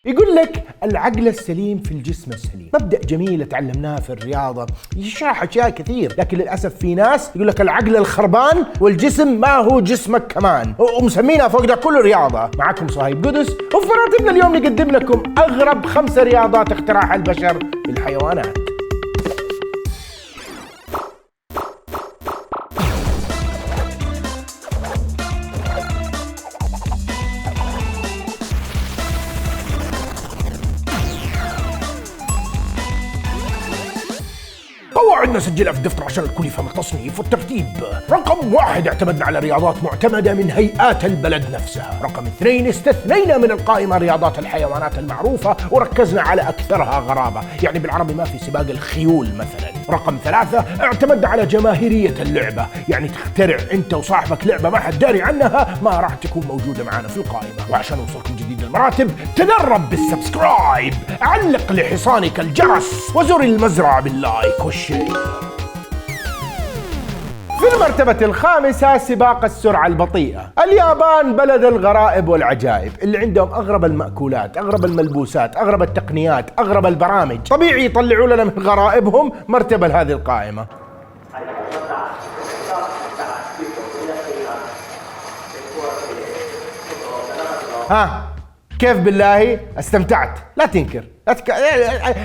يقول لك العقل السليم في الجسم السليم. مبدأ جميل تعلمناه في الرياضة، يشرح أشياء كثير، لكن للأسف في ناس يقول لك العقل الخربان والجسم ما هو جسمك كمان، ومسمينها فوق ده كله رياضة. معكم صهيب قدس، وفي راتبنا اليوم نقدم لكم أغرب 5 رياضات اخترعها البشر بالحيوانات. قواعدنا سجلها في الدفتر عشان الكل يفهم التصنيف والترتيب. رقم 1 اعتمدنا على رياضات معتمدة من هيئات البلد نفسها. رقم 2 استثنينا من القائمة رياضات الحيوانات المعروفة وركزنا على أكثرها غرابة، يعني بالعربي ما في سباق الخيول مثلا. رقم 3 اعتمدنا على جماهيرية اللعبة، يعني تخترع انت وصاحبك لعبة ما حد داري عنها ما راح تكون موجودة معنا في القائمة. وعشان نوصلكم جديد المراتب تدرب بالسبسكرايب، علق لحصانك الجرس، وزر المزرعة باللايك والشير. في المرتبة الخامسة سباق السرعة البطيئة. اليابان بلد الغرائب والعجائب، اللي عندهم أغرب المأكولات، أغرب الملبوسات، أغرب التقنيات، أغرب البرامج. طبيعي يطلعوا لنا من غرائبهم مرتبة لهذه القائمة. ها كيف بالله؟ استمتعت؟ لا تنكر،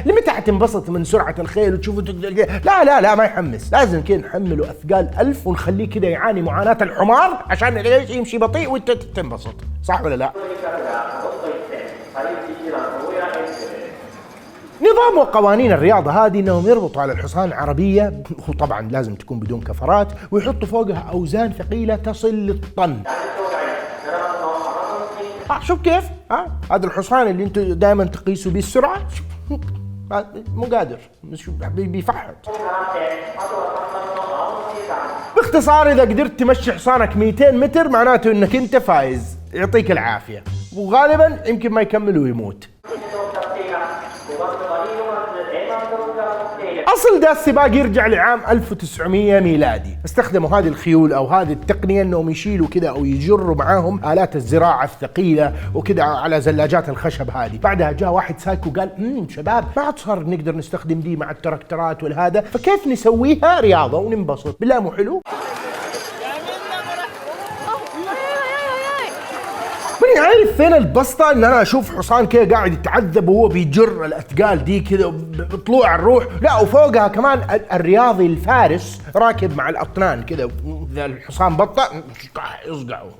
لمتى حتنبسط من سرعة الخيل وتشوفه لا ما يحمس. لازم كده نحمله أثقال 1000 ونخليه كده يعاني معاناة الحمار عشان يمشي بطيء وانت تنبسط، صح ولا لا؟ نظام وقوانين الرياضة هذه انهم يربطوا على الحصان عربية، وطبعا لازم تكون بدون كفرات، ويحطوا فوقها أوزان ثقيلة تصل للطن. شوف كيف؟ هذا الحصان اللي انتم دائما تقيسوا به السرعة مو قادر، بيفحط. باختصار إذا قدرت تمشي حصانك 200 متر معناته انك انت فايز، يعطيك العافية، وغالبا يمكن ما يكمل ويموت. أصل ده السباق يرجع لعام 1900 ميلادي. استخدموا هذه الخيول أو هذه التقنية أنهم يشيلوا كده أو يجروا معاهم آلات الزراعة الثقيلة وكده على زلاجات الخشب هذه. بعدها جاء واحد سايكو قال شباب ما عاد صار نقدر نستخدم دي مع التراكترات والهذا، فكيف نسويها رياضة وننبسط؟ بالله مو حلو؟ ماني عارف فين البسطة ان انا اشوف حصان كده قاعد يتعذب وهو بيجر الاثقال دي كده بطلوع الروح، لا وفوقها كمان الرياضي الفارس راكب مع الاطنان كده، اذا الحصان بطأ يصقعوا.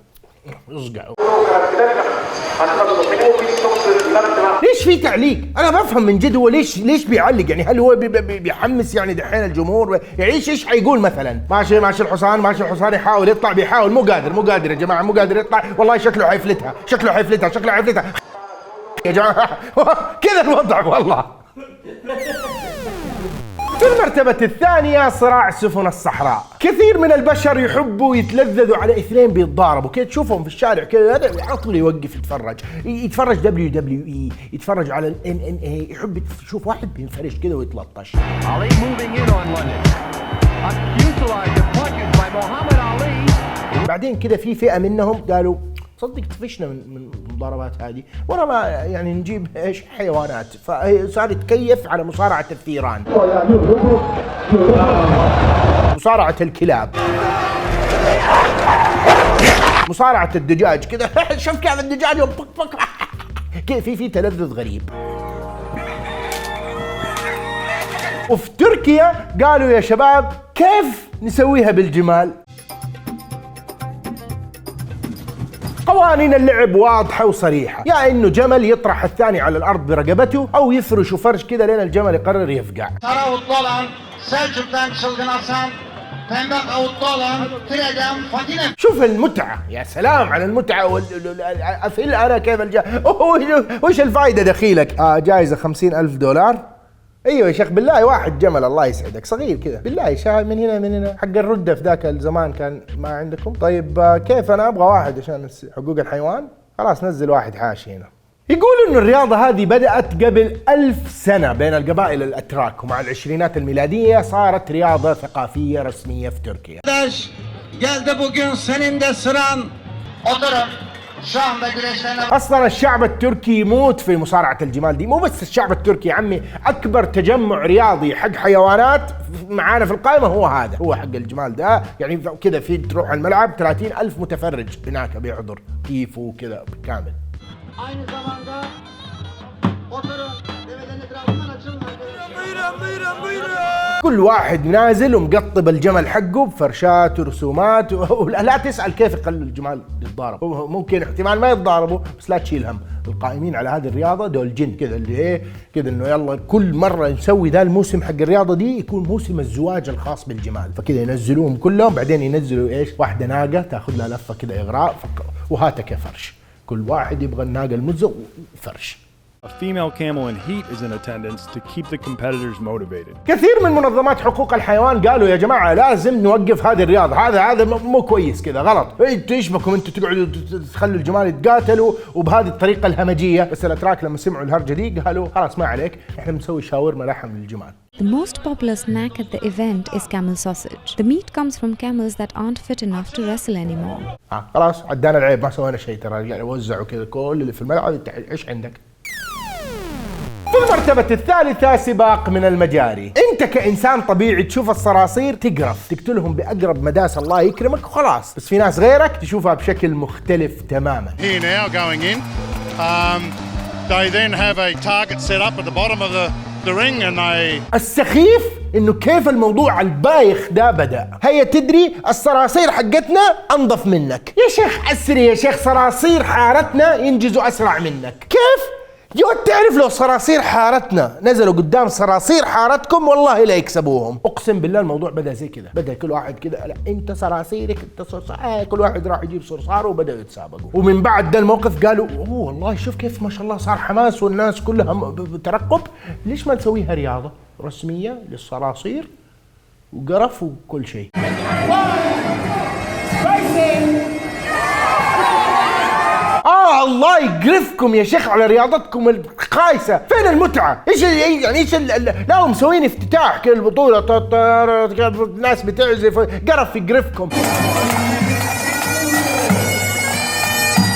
ليش في تعليق؟ انا بفهم من جد هو ليش بيعلق، يعني هل هو بيحمس يعني دحين الجمهور؟ يعني ايش حيقول مثلا؟ ماشي الحصان يحاول يطلع، بيحاول مو قادر يا جماعه، مو قادر يطلع، والله شكله حيفلتها يا جماعه كذا الوضع والله. في المرتبة الثانية صراع سفن الصحراء. كثير من البشر يحبوا يتلذذوا على اثنين بيتضاربوا كده، تشوفهم في الشارع كده هذا على طول يوقف يتفرج WWE، يتفرج على MMA، يحب يشوف واحد بينفرج كده ويتلطش. بعدين كده في فئة منهم قالوا صدق طفشنا من المضاربات هذه، ورا ما يعني نجيب ايش حيوانات، فصار يتكيف على مصارعة الثيران، مصارعة الكلاب، مصارعة الدجاج كذا شوف كيف الدجاج يوم بق كذا، في تلذذ غريب. وفي تركيا قالوا يا شباب كيف نسويها بالجمال؟ قوانين اللعب واضحة وصريحة، يا انه جمل يطرح الثاني على الارض برقبته او يفرشوا فرش كذا لين الجمل يقرر يفقع. شوف المتعة، يا سلام على المتعة افل انا كيف وش الفائدة دخيلك؟ جائزة $50,000. ايوه يا شيخ بالله واحد جمل الله يسعدك صغير كذا بالله شاهد من هنا حق الردة في ذاك الزمان كان ما عندكم؟ طيب كيف انا ابغى واحد عشان حقوق الحيوان؟ خلاص نزل واحد حاشي هنا. يقولوا انه الرياضة هذه بدأت قبل 1000 سنة بين القبائل الاتراك، ومع العشرينات الميلادية صارت رياضة ثقافية رسمية في تركيا. Geldi bugün senin de sıran. Oturun. اصلا الشعب التركي يموت في مصارعة الجمال دي. مو بس الشعب التركي يا عمي، اكبر تجمع رياضي حق حيوانات معانا في القائمة هو هذا، هو حق الجمال ده. يعني كذا في تروح الملعب 30,000 متفرج هناك بيحضر كيف وكذا بالكامل. كل واحد نازل ومقطب الجمل حقه بفرشات ورسومات لا تسأل كيف يخلوا الجمال يتضاربوا. ممكن احتمال ما يتضاربوا بس لا تشيل هم، القائمين على هذه الرياضة دول جن كذا، اللي ايه كذا انه يلا كل مرة نسوي ذا الموسم حق الرياضة دي يكون موسم الزواج الخاص بالجمال، فكذا ينزلوهم كلهم، بعدين ينزلوا ايش واحدة ناقة تاخذ لها لفة كذا اغراء وهاتك يا فرش، كل واحد يبغى الناقة المزة وفرش. A female camel in heat is in attendance to keep the competitors motivated. كثير من منظمات حقوق الحيوان قالوا يا جماعة لازم نوقف هذه الرياضة، هذا مو كويس كذا، غلط. انتوا ايش بكم انتوا تقعدوا تخلوا الجمال يتقاتلوا وبهذه الطريقة الهمجية؟ بس الاتراك لما سمعوا الهرجة دي قالوا خلاص ما عليك، احنا بنسوي شاورما لحم للجمال. The most popular snack at the event is camel sausage. The meat comes from camels that aren't fit enough to wrestle anymore. خلاص عدانا العيب، ما سوينا شيء ترى، يعني وزعوا كذا كل اللي في الملعب. انت ايش عندك؟ في المرتبة الثالثة سباق من المجاري. انت كإنسان طبيعي تشوف الصراصير تقرف، تقتلهم بأقرب مداس الله يكرمك وخلاص، بس في ناس غيرك تشوفها بشكل مختلف تماما. Here now going in. They then have a target set up at the bottom of the ring and they. السخيف انه كيف الموضوع البايخ ده بدأ. هيا تدري الصراصير حقتنا انظف منك يا شيخ، اسري يا شيخ، صراصير حارتنا ينجزوا اسرع منك. كيف؟ يو تعرف لو صراصير حارتنا نزلوا قدام صراصير حارتكم والله لا يكسبوهم. اقسم بالله الموضوع بدا زي كذا، بدا كل واحد كذا لا انت صراصيرك انت صرصار، كل واحد راح يجيب صرصاره وبداوا يتسابقوا. ومن بعد ده الموقف قالوا اوه والله شوف كيف ما شاء الله صار حماس والناس كلها بترقب، ليش ما نسويها رياضه رسميه للصراصير وقرف وكل شيء. الله يقرفكم يا شيخ على رياضتكم الخايسه، فين المتعه؟ ايش يعني ايش لا مسوين افتتاح كل البطوله الناس بتعزف، قرف يقرفكم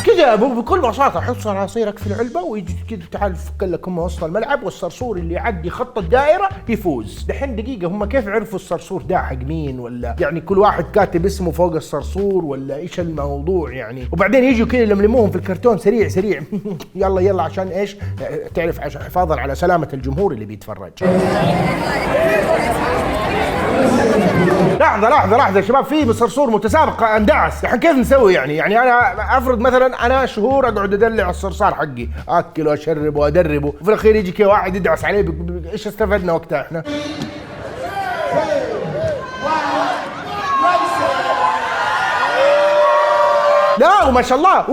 كذا بكل بساطه. حط صراصيرك في العلبه ويجي كذا تعال فك لك هم وسط الملعب، والصرصور اللي يعدي خط الدائره يفوز. دحين دقيقه، هم كيف عرفوا الصرصور ده حق مين؟ ولا يعني كل واحد كاتب اسمه فوق الصرصور ولا ايش الموضوع يعني؟ وبعدين يجوا كذا يلملموهم في الكرتون سريع سريع يلا يلا عشان ايش؟ تعرف عشان حفاظا على سلامه الجمهور اللي بيتفرج. لحظة يا شباب، في صرصور متسابق اندعس، الحين كيف نسوي يعني انا افرض مثلا انا شهور اقعد ادلع الصرصار حقي، اكل واشرب وادربه، وفي الاخير يجي كذا واحد يدعس عليه، ايش استفدنا وقتها احنا؟ لا وما شاء الله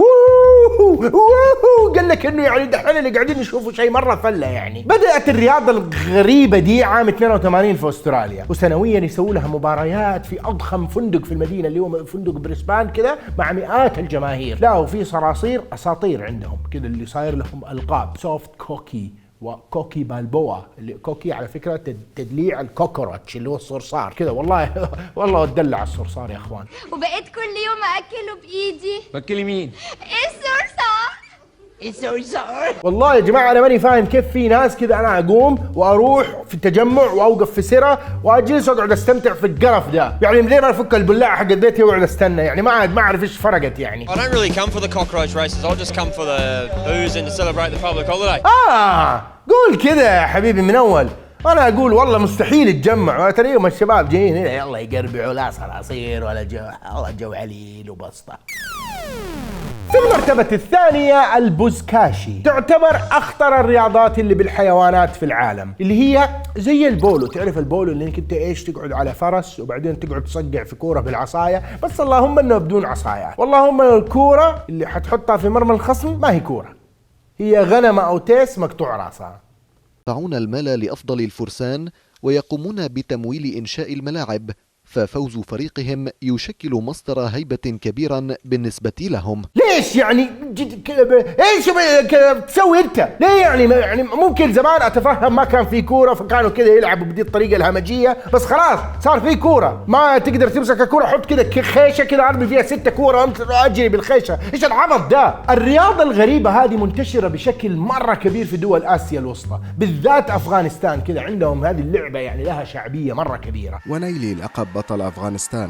قال لك انه يعني دحين اللي قاعدين نشوفوا شيء مره فله. يعني بدات الرياضه الغريبه دي عام 82 في استراليا، وسنويا يسووا لها مباريات في اضخم فندق في المدينه اللي هو فندق بريسبان كذا مع مئات الجماهير. لا وفي صراصير اساطير عندهم كذا اللي صاير لهم القاب، سوفت كوكي وكوكي بالبوا. اللي كوكي على فكره تدليع الكوكروتش اللي هو الصرصار كذا. والله اتدلع الصرصار يا اخوان، وبقيت كل يوم اكله بايدي. باكلي مين؟ الصرصار. والله يا جماعه انا ماني فاهم كيف في ناس كذا انا اقوم واروح في التجمع واوقف في سره واجلس واقعد استمتع في القرف ده. يعني من غير ما افك البلاعه حق بيتي واقعد استنى، يعني ما اعرف ايش فرقت يعني. I don't really come for the cockroach races. I'll just come for the booze and to celebrate the public holiday. قول كذا يا حبيبي من اول. انا اقول والله مستحيل يتجمع، تريهم الشباب جايين هنا يلا يقربعوا، لا صراصير ولا جو عليل وبسطه. في المرتبة الثانية البوزكاشي، تعتبر أخطر الرياضات اللي بالحيوانات في العالم، اللي هي زي البولو. تعرف البولو اللي انك انت ايش تقعد على فرس وبعدين تقعد تصقع في كورة بالعصاية، بس اللهم انه بدون عصايات. واللهم الكورة اللي حتحطها في مرمى الخصم ما هي كورة، هي غنمة أو تيس مقطوع راسها. يدفعون المال لأفضل الفرسان ويقومون بتمويل إنشاء الملاعب، ففوز فريقهم يشكل مصدر هيبة كبيرا بالنسبة لهم. ليش يعني ايش تسوي انت؟ ليه يعني ممكن زمان اتفهم ما كان في كوره فكانوا كذا يلعبوا بدي الطريقه الهمجيه، بس خلاص صار في كوره، ما تقدر تمسك الكوره حط كذا خيشه كذا ارمي فيها 6 كوره اجري بالخيشه، ايش العبط ده؟ الرياضه الغريبه هذه منتشره بشكل مره كبير في دول اسيا الوسطى، بالذات افغانستان كذا عندهم هذه اللعبه يعني لها شعبيه مره كبيره. ونيل لقب بطل أفغانستان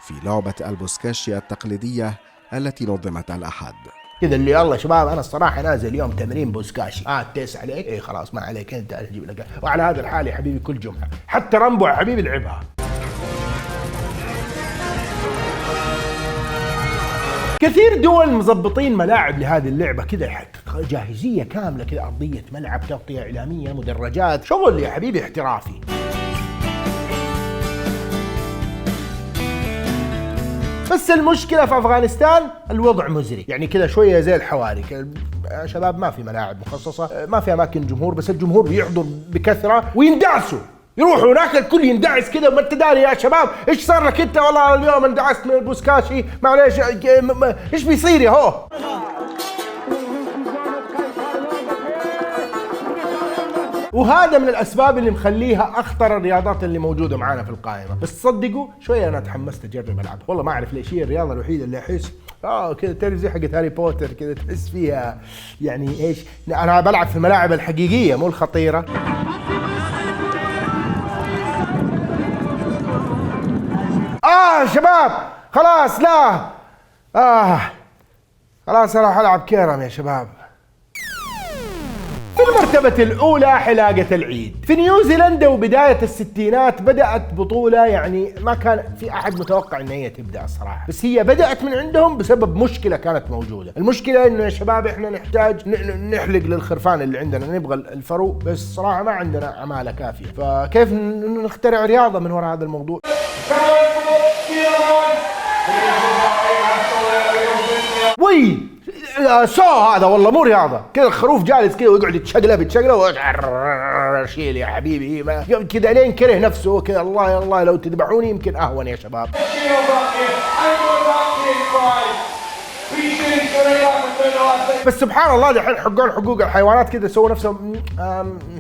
في لعبة البوسكاشيا التقليدية التي نظمت الأحد. كذا اللي يلا شباب انا الصراحه نازل اليوم تمرين بوسكاشي، تيس عليك؟ اي خلاص ما عليك انت اجيب لك، وعلى هذا الحال يا حبيبي كل جمعه، حتى رامبو يا حبيبي لعبها. كثير دول مظبطين ملاعب لهذه اللعبه كذا جاهزيه كامله كذا، ارضيه ملعب، تغطيه اعلاميه، مدرجات، شغل يا حبيبي احترافي. بس المشكلة في أفغانستان الوضع مزري، يعني كذا شوية زي الحواري يا شباب، ما في ملاعب مخصصة، ما في أماكن جمهور، بس الجمهور بيحضر بكثرة ويندعسوا، يروحوا هناك الكل يندعس كذا وما انت داري يا شباب ايش صار لك انت؟ والله اليوم اندعست من البوسكاشي، معليش ايش بيصير يا هو؟ وهذا من الاسباب اللي مخليها اخطر الرياضات اللي موجوده معانا في القائمه، بس تصدقوا شويه انا تحمست اجرب العبها، والله ما اعرف ليش هي الرياضه الوحيده اللي احس كذا تعرف زي حقت هاري بوتر كذا، تحس فيها يعني ايش، انا بلعب في الملاعب الحقيقيه مو الخطيره. شباب خلاص لا خلاص اروح العب كيرم يا شباب. في المرتبة الأولى حلاقة العيد. في نيوزيلندا وبداية الستينات بدأت بطولة يعني ما كان في أحد متوقع إن هي تبدأ الصراحة، بس هي بدأت من عندهم بسبب مشكلة كانت موجودة. المشكلة إنه يا شباب إحنا نحتاج نحلق للخرفان اللي عندنا، نبغى الفرو، بس صراحة ما عندنا عمالة كافية، فكيف نخترع رياضة من وراء هذا الموضوع؟ وي هذا والله مو رياضه، كذا الخروف جالس كذا ويقعد يتشقلب شيل يا حبيبي كذا لين كره نفسه كذا. الله يا الله لو تذبحوني يمكن اهون يا شباب. بس سبحان الله دحين حقون حقوق الحيوانات كذا سووا نفسهم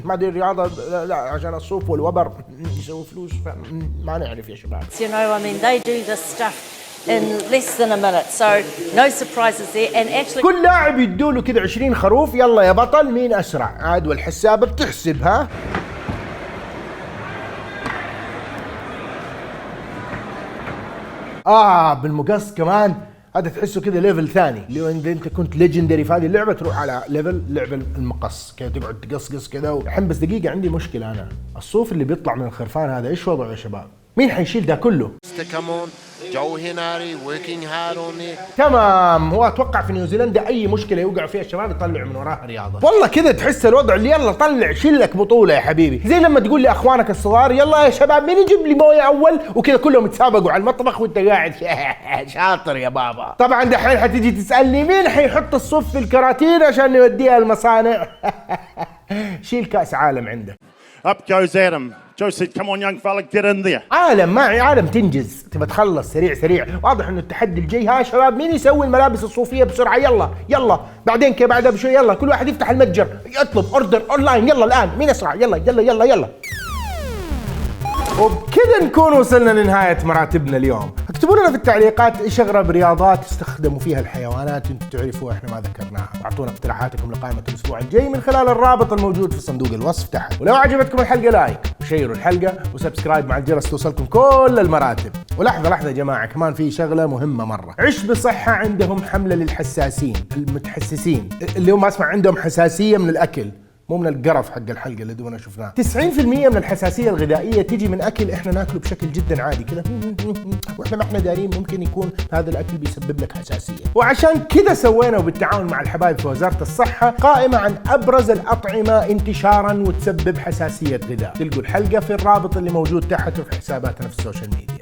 ما ادري رياضه، لا عشان الصوف والوبر يسووا فلوس، ما نعرف يا شباب. You know, I mean, they do this stuff in less than a minute, so no surprises there. And actually كل لاعب يدوله كذا 20 خروف، يلا يا بطل مين اسرع عاد، والحسابه بتحسب بالمقص كمان، هذا تحسه كذا ليفل ثاني، اللي هو اذا انت كنت ليجندري في هذه اللعبه تروح على ليفل لعبه المقص كذا، تقعد تقصقص كذا. الحين بس دقيقه عندي مشكله، انا الصوف اللي بيطلع من الخرفان هذا ايش وضعه يا شباب؟ مين حيشيل ده كله؟ تمام. هو اتوقع في نيوزيلندا اي مشكله يوقع فيها الشباب يطلعوا من وراها رياضه، والله كذا تحس الوضع اللي يلا طلع شيل لك بطوله يا حبيبي، زي لما تقول لاخوانك الصغار يلا يا شباب مين يجيب لي مويه اول، وكذا كلهم يتسابقوا على المطبخ وانت قاعد شاطر يا بابا. طبعا دحين حتيجي تسالني مين حيحط الصف في الكراتين عشان يوديها المصانع. شيل كاس عالم عندك. Up goes Adam. Joe said, come on young fella, get in there. عالم معي عالم تنجز، تبى تخلص سريع. واضح انه التحدي الجاي شباب مين يسوي الملابس الصوفية بسرعة، يلا بعدين كده بعدها بشوي، يلا كل واحد يفتح المتجر يطلب اوردر اونلاين، يلا الان مين اسرع، يلا. وبكذا نكون وصلنا لنهاية مراتبنا اليوم. اكتبوا لنا في التعليقات ايش اغرب رياضات استخدموا فيها الحيوانات انتم تعرفوا احنا ما ذكرناها، واعطونا اقتراحاتكم لقائمة الاسبوع الجاي من خلال الرابط الموجود في صندوق الوصف تحت. ولو عجبتكم الحلقة لايك وشيروا الحلقة وسبسكرايب مع الجرس توصلكم كل المراتب. ولحظة يا جماعة كمان في شغلة مهمة مرة، عش بصحة عندهم حملة للحساسين المتحسسين اللي هم اسمع عندهم حساسية من الاكل، مو من القرف حق الحلقه اللي دونا شفناه. 90% من الحساسيه الغذائيه تيجي من اكل احنا ناكله بشكل جدا عادي كذا، واحنا ما احنا دارين ممكن يكون هذا الاكل بيسبب لك حساسيه. وعشان كذا سوينا وبالتعاون مع الحبايب في وزاره الصحه قائمه عن ابرز الاطعمه انتشارا وتسبب حساسيه غذاء. تلقوا الحلقه في الرابط اللي موجود تحت وفي حساباتنا في السوشيال ميديا.